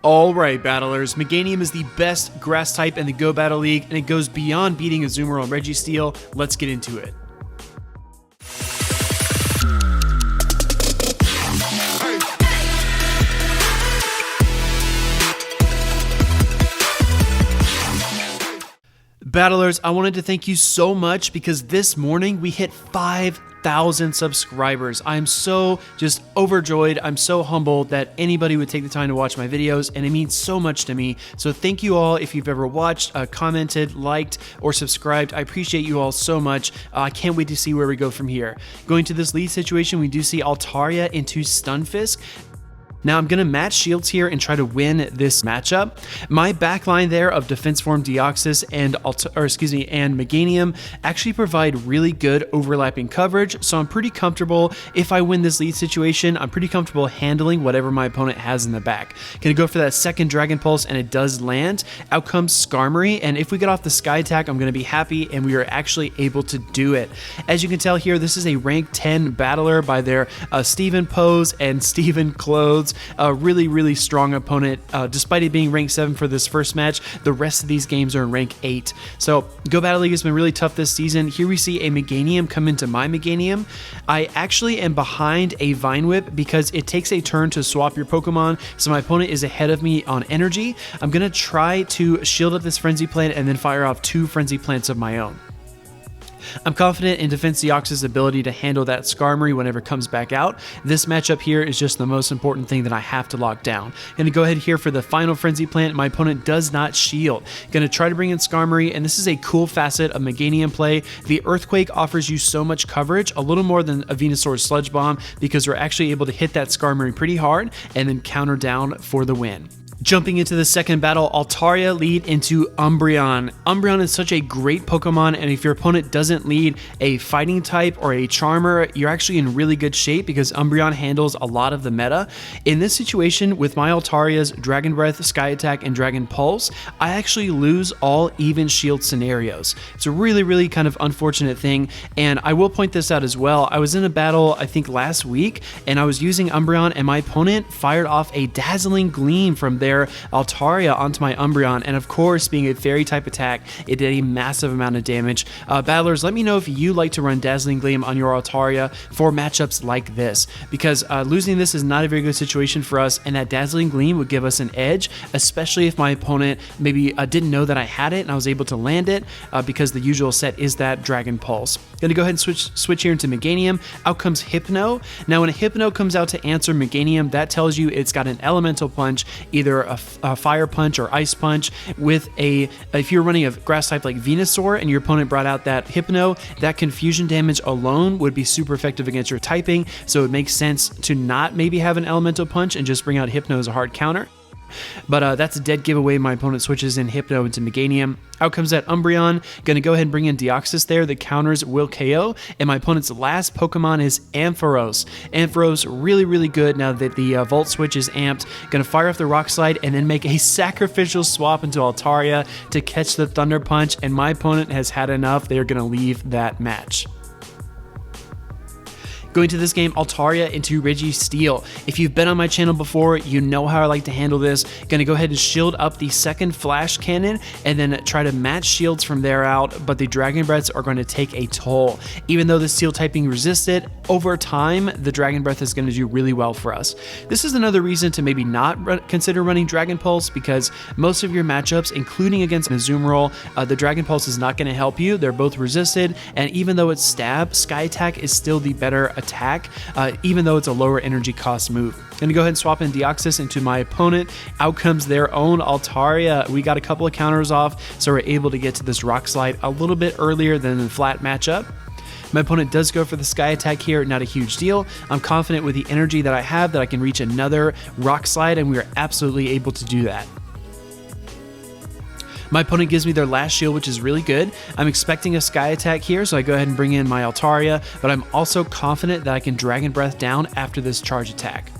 Alright battlers, Meganium is the best grass type in the Go Battle League, and it goes beyond beating Azumarill and Registeel. Let's get into it. Battlers, I wanted to thank you so much because this morning we hit 5,000 subscribers. I'm so just overjoyed. I'm so humbled that anybody would take the time to watch my videos, and it means so much to me. So thank you all if you've ever watched, commented, liked, or subscribed. I appreciate you all so much. I can't wait to see where we go from here. Going to this lead situation, we do see Altaria into Stunfisk. Now I'm going to match shields here and try to win this matchup. My backline there of Defense Form Deoxys and Meganium actually provide really good overlapping coverage, so I'm pretty comfortable. If I win this lead situation, I'm pretty comfortable handling whatever my opponent has in the back. Gonna go for that second Dragon Pulse, and it does land. Out comes Skarmory, and if we get off the Sky Attack, I'm gonna be happy, and we are actually able to do it. As you can tell here, this is a rank 10 battler by their Steven Pose and Steven Clothes. A really strong opponent. Despite it being rank 7 for this first match, the rest of these games are in rank 8. So Go Battle League has been really tough this season. Here we see a Meganium come into my Meganium. I actually am behind a Vine Whip because it takes a turn to swap your Pokemon, so my opponent is ahead of me on energy. I'm going to try to shield up this Frenzy Plant and then fire off 2 Frenzy Plants of my own. I'm confident in Defense Deoxys' ability to handle that Skarmory whenever it comes back out. This matchup here is just the most important thing that I have to lock down. Going to go ahead here for the final Frenzy Plant. My opponent does not shield. Going to try to bring in Skarmory, and this is a cool facet of Meganium play. The Earthquake offers you so much coverage, a little more than a Venusaur's Sludge Bomb, because we're actually able to hit that Skarmory pretty hard and then counter down for the win. Jumping into the second battle, Altaria lead into Umbreon. Umbreon is such a great Pokemon, and if your opponent doesn't lead a fighting type or a charmer, you're actually in really good shape because Umbreon handles a lot of the meta. In this situation, with my Altaria's Dragon Breath, Sky Attack, and Dragon Pulse, I actually lose all even shield scenarios. It's a really kind of unfortunate thing, and I will point this out as well. I was in a battle, I think last week, and I was using Umbreon, and my opponent fired off a Dazzling Gleam from their Altaria onto my Umbreon, and of course, being a fairy type attack, it did a massive amount of damage. Battlers, let me know if you like to run Dazzling Gleam on your Altaria for matchups like this, because losing this is not a very good situation for us, and that Dazzling Gleam would give us an edge, especially if my opponent maybe didn't know that I had it and I was able to land it, because the usual set is that Dragon Pulse. Gonna go ahead and switch here into Meganium. Out comes Hypno. Now when a Hypno comes out to answer Meganium, that tells you it's got an Elemental Punch, either a Fire Punch or Ice Punch. With if you're running a grass type like Venusaur and your opponent brought out that Hypno, that confusion damage alone would be super effective against your typing, so it makes sense to not maybe have an Elemental Punch and just bring out Hypno as a hard counter. But that's a dead giveaway. My opponent switches in Hypno into Meganium. Out comes that Umbreon. Gonna go ahead and bring in Deoxys there. The counters will KO. And my opponent's last Pokemon is Ampharos. Ampharos, really good now that the Volt Switch is amped. Gonna fire off the Rock Slide and then make a sacrificial swap into Altaria to catch the Thunder Punch. And my opponent has had enough. They're gonna leave that match. Going to this game, Altaria into Registeel. If you've been on my channel before, you know how I like to handle this. Gonna go ahead and shield up the second Flash Cannon and then try to match shields from there out, but the Dragon Breaths are going to take a toll. Even though the Steel typing resists it, over time, the Dragon Breath is going to do really well for us. This is another reason to maybe not consider running Dragon Pulse, because most of your matchups, including against Azumarill, the Dragon Pulse is not going to help you. They're both resisted, and even though it's Stab, Sky Attack is still the better attack, even though it's a lower energy cost move. Gonna go ahead and swap in Deoxys into my opponent. Out comes their own Altaria. We got a couple of counters off, so we're able to get to this Rock Slide a little bit earlier than the flat matchup. My opponent does go for the Sky Attack here, not a huge deal. I'm confident with the energy that I have that I can reach another Rock Slide, and we are absolutely able to do that. My opponent gives me their last shield, which is really good. I'm expecting a Sky Attack here, so I go ahead and bring in my Altaria, but I'm also confident that I can Dragon Breath down after this charge attack.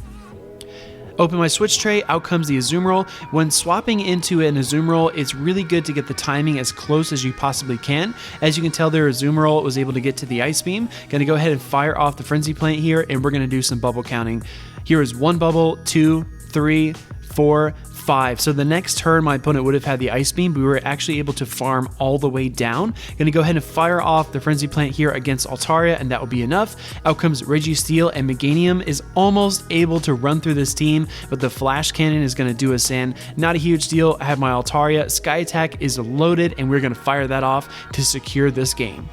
Open my switch tray, out comes the Azumarill. When swapping into an Azumarill, it's really good to get the timing as close as you possibly can. As you can tell, their Azumarill was able to get to the Ice Beam. Gonna go ahead and fire off the Frenzy Plant here, and we're gonna do some bubble counting. Here is 1 bubble, 2, 3, 4, 5. So the next turn my opponent would have had the Ice Beam, but we were actually able to farm all the way down. Gonna go ahead and fire off the Frenzy Plant here against Altaria, and that will be enough. Out comes Registeel, and Meganium is almost able to run through this team, but the Flash Cannon is gonna do us in. Not a huge deal. I have my Altaria. Sky Attack is loaded, and we're gonna fire that off to secure this game.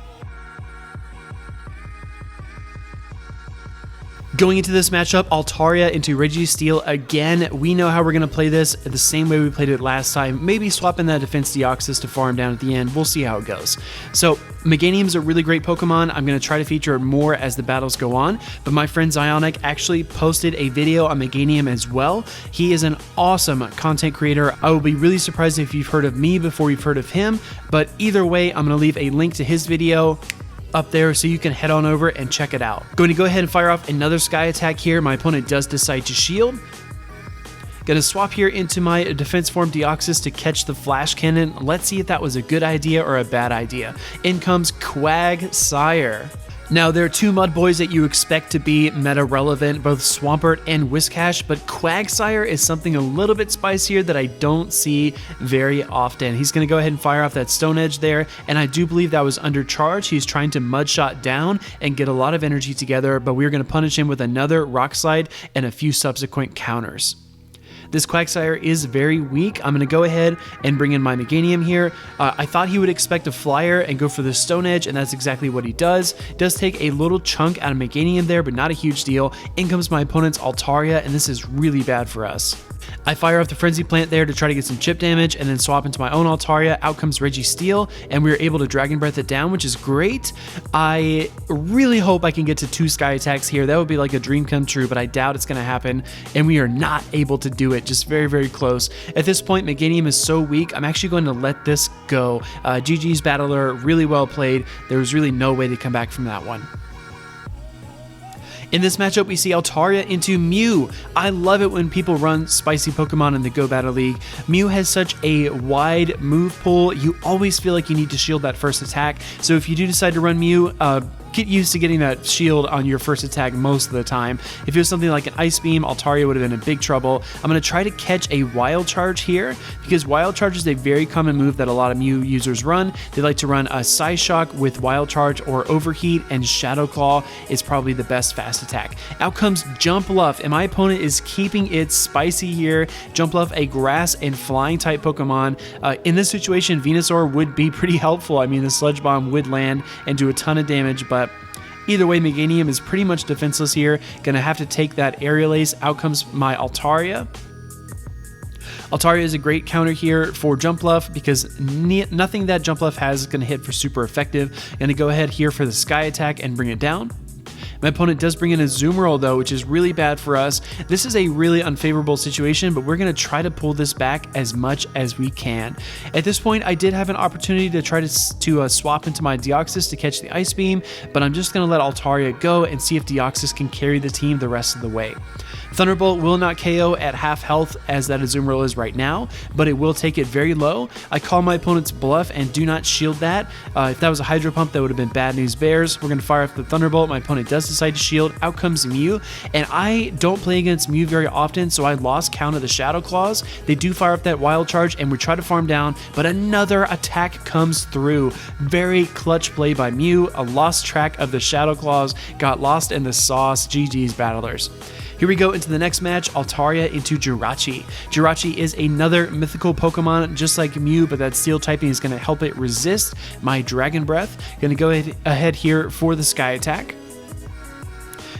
Going into this matchup, Altaria into Registeel again. We know how we're going to play this the same way we played it last time. Maybe swapping that Defense Deoxys to farm down at the end. We'll see how it goes. So Meganium is a really great Pokemon. I'm going to try to feature it more as the battles go on, but my friend Zionic actually posted a video on Meganium as well. He is an awesome content creator. I will be really surprised if you've heard of me before you've heard of him, but either way, I'm going to leave a link to his video up there so you can head on over and check it out. Going to go ahead and fire off another Sky Attack here. My opponent does decide to shield. Gonna swap here into my Defense Form Deoxys to catch the Flash Cannon. Let's see if that was a good idea or a bad idea. In comes Quagsire. Now, there are two mud boys that you expect to be meta relevant, both Swampert and Whiscash, but Quagsire is something a little bit spicier that I don't see very often. He's going to go ahead and fire off that Stone Edge there, and I do believe that was under charge. He's trying to Mud Shot down and get a lot of energy together, but we're going to punish him with another Rock Slide and a few subsequent counters. This Quagsire is very weak. I'm going to go ahead and bring in my Meganium here. I thought he would expect a flyer and go for the Stone Edge, and that's exactly what he does. Does take a little chunk out of Meganium there, but not a huge deal. In comes my opponent's Altaria, and this is really bad for us. I fire off the Frenzy Plant there to try to get some chip damage and then swap into my own Altaria. Out comes Registeel, and we were able to Dragon Breath it down, which is great. I really hope I can get to 2 Sky Attacks here. That would be like a dream come true, but I doubt it's going to happen, and we are not able to do it. Just very, very close. At this point, Meganium is so weak, I'm actually going to let this go. GG's Battler, really well played. There was really no way to come back from that one. In this matchup, we see Altaria into Mew. I love it when people run spicy Pokemon in the Go Battle League. Mew has such a wide move pool. You always feel like you need to shield that first attack. So if you do decide to run Mew, get used to getting that shield on your first attack most of the time. If it was something like an Ice Beam, Altaria would have been in big trouble. I'm going to try to catch a Wild Charge here, because Wild Charge is a very common move that a lot of Mew users run. They like to run a Psyshock with Wild Charge or Overheat, and Shadow Claw is probably the best fast attack. Out comes Jumpluff, and my opponent is keeping it spicy here. Jumpluff, a grass and flying type Pokemon. In this situation, Venusaur would be pretty helpful. I mean, the Sludge Bomb would land and do a ton of damage, but either way, Meganium is pretty much defenseless here. Gonna have to take that Aerial Ace. Out comes my Altaria. Altaria is a great counter here for Jumpluff because nothing that Jumpluff has is gonna hit for super effective. Gonna go ahead here for the Sky Attack and bring it down. My opponent does bring in a Azumarill though, which is really bad for us. This is a really unfavorable situation, but we're going to try to pull this back as much as we can. At this point, I did have an opportunity to try to swap into my Deoxys to catch the Ice Beam, but I'm just going to let Altaria go and see if Deoxys can carry the team the rest of the way. Thunderbolt will not KO at half health as that Azumarill is right now, but it will take it very low. I call my opponent's bluff and do not shield that. If that was a Hydro Pump, that would have been bad news bears. We're going to fire off the Thunderbolt. My opponent does decide to shield. Out comes Mew, and I don't play against Mew very often, so I lost count of the Shadow Claws. They do fire up that Wild Charge, and we try to farm down, but another attack comes through. Very clutch play by Mew. A lost track of the Shadow Claws, got lost in the sauce. GG's Battlers. Here we go into the next match, Altaria into Jirachi. Jirachi is another mythical Pokemon, just like Mew, but that Steel typing is going to help it resist my Dragon Breath. Going to go ahead here for the Sky Attack.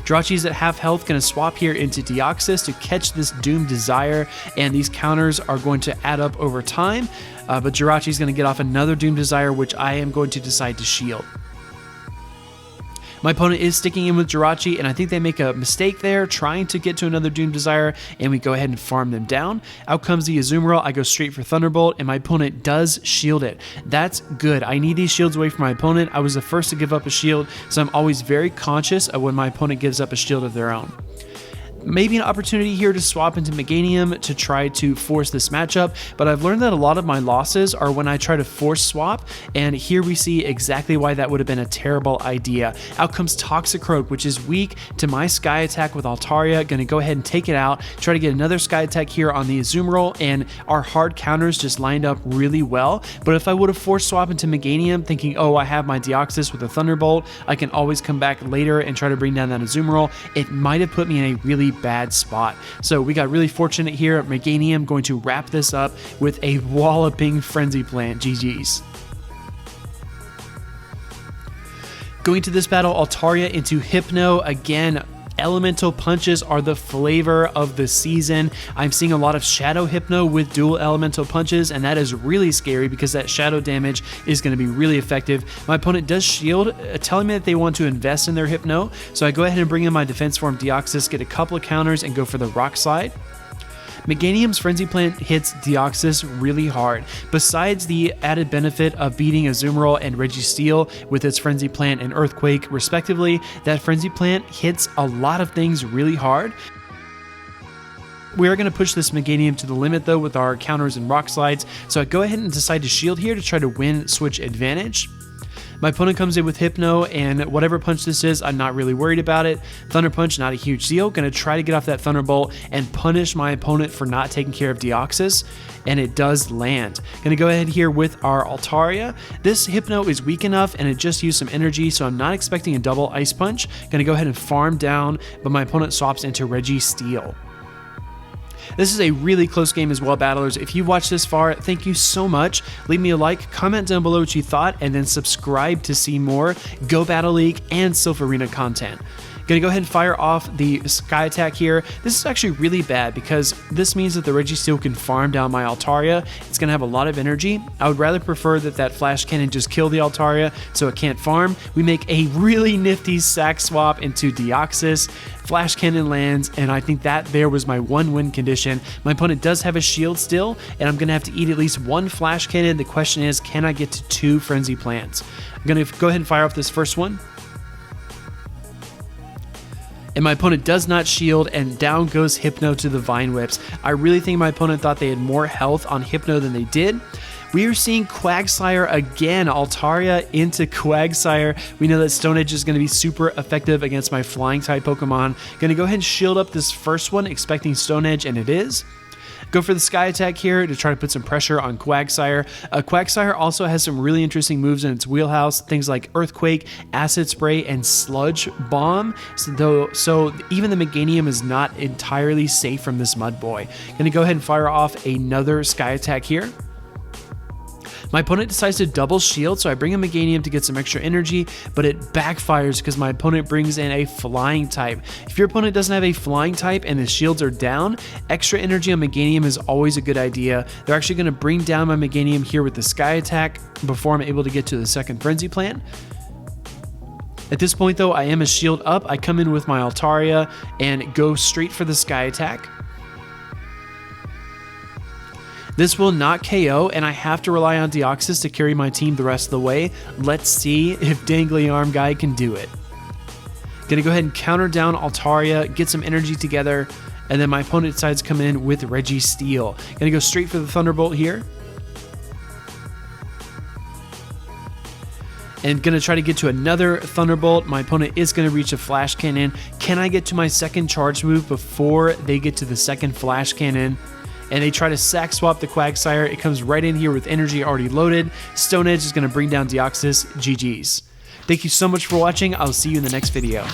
Jirachi's at half health, going to swap here into Deoxys to catch this Doom Desire, and these counters are going to add up over time, but Jirachi's going to get off another Doom Desire, which I am going to decide to shield. My opponent is sticking in with Jirachi, and I think they make a mistake there, trying to get to another Doom Desire, and we go ahead and farm them down. Out comes the Azumarill. I go straight for Thunderbolt, and my opponent does shield it. That's good. I need these shields away from my opponent. I was the first to give up a shield, so I'm always very conscious of when my opponent gives up a shield of their own. maybe an opportunity here to swap into Meganium to try to force this matchup, but I've learned that a lot of my losses are when I try to force swap, and here we see exactly why that would have been a terrible idea. Out comes Toxicroak, which is weak to my Sky Attack with Altaria. Gonna go ahead and take it out, try to get another Sky Attack here on the Azumarill, and our hard counters just lined up really well. But if I would have forced swap into Meganium, thinking, oh, I have my Deoxys with a Thunderbolt, I can always come back later and try to bring down that Azumarill, it might have put me in a really bad spot. So we got really fortunate here. Meganium going to wrap this up with a walloping Frenzy Plant. GG's. Going to this battle, Altaria into Hypno. Again, elemental punches are the flavor of the season. I'm seeing a lot of Shadow Hypno with dual elemental punches, and that is really scary because that shadow damage is going to be really effective. My opponent does shield, telling me that they want to invest in their Hypno, so I go ahead and bring in my defense form Deoxys, get a couple of counters, and go for the Rock Slide. Meganium's Frenzy Plant hits Deoxys really hard. Besides the added benefit of beating Azumarill and Registeel with its Frenzy Plant and Earthquake respectively, that Frenzy Plant hits a lot of things really hard. We are going to push this Meganium to the limit though with our counters and Rock Slides, so I go ahead and decide to shield here to try to win switch advantage. My opponent comes in with Hypno, and whatever punch this is, I'm not really worried about it. Thunder Punch, not a huge deal. Gonna try to get off that Thunderbolt and punish my opponent for not taking care of Deoxys, and it does land. Gonna go ahead here with our Altaria. This Hypno is weak enough, and it just used some energy, so I'm not expecting a double Ice Punch. Gonna go ahead and farm down, but my opponent swaps into Registeel. This is a really close game as well, battlers. If you've watched this far, thank you so much. Leave me a like, comment down below what you thought, and then subscribe to see more Go Battle League and Silph Arena content. Gonna go ahead and fire off the Sky Attack here. This is actually really bad because this means that the Registeel can farm down my Altaria. It's gonna have a lot of energy. I would rather prefer that that Flash Cannon just kill the Altaria so it can't farm. We make a really nifty sack swap into Deoxys. Flash Cannon lands, and I think that there was my one win condition. My opponent does have a shield still, and I'm gonna have to eat at least one Flash Cannon. The question is, can I get to 2 Frenzy Plants? I'm gonna go ahead and fire off this first one. And my opponent does not shield, and down goes Hypno to the Vine Whips. I really think my opponent thought they had more health on Hypno than they did. We are seeing Quagsire again, Altaria into Quagsire. We know that Stone Edge is going to be super effective against my flying type Pokemon. Going to go ahead and shield up this first one, expecting Stone Edge, and it is. Go for the Sky Attack here to try to put some pressure on Quagsire. Quagsire also has some really interesting moves in its wheelhouse, things like Earthquake, Acid Spray, and Sludge Bomb. So even the Meganium is not entirely safe from this Mud Boy. Gonna go ahead and fire off another Sky Attack here. My opponent decides to double shield, so I bring a Meganium to get some extra energy, but it backfires because my opponent brings in a flying type. If your opponent doesn't have a flying type and the shields are down, extra energy on Meganium is always a good idea. They're actually going to bring down my Meganium here with the Sky Attack before I'm able to get to the second Frenzy Plant. At this point though, I am a shield up. I come in with my Altaria and go straight for the Sky Attack. This will not KO, and I have to rely on Deoxys to carry my team the rest of the way. Let's see if Dangly Arm Guy can do it. Gonna go ahead and counter down Altaria, get some energy together, and then my opponent decides to come in with Registeel. Gonna go straight for the Thunderbolt here. And gonna try to get to another Thunderbolt. My opponent is gonna reach a Flash Cannon. Can I get to my second charge move before they get to the second Flash Cannon? And they try to sack swap the Quagsire. It comes right in here with energy already loaded. Stone Edge is going to bring down Deoxys. GG's. Thank you so much for watching. I'll see you in the next video.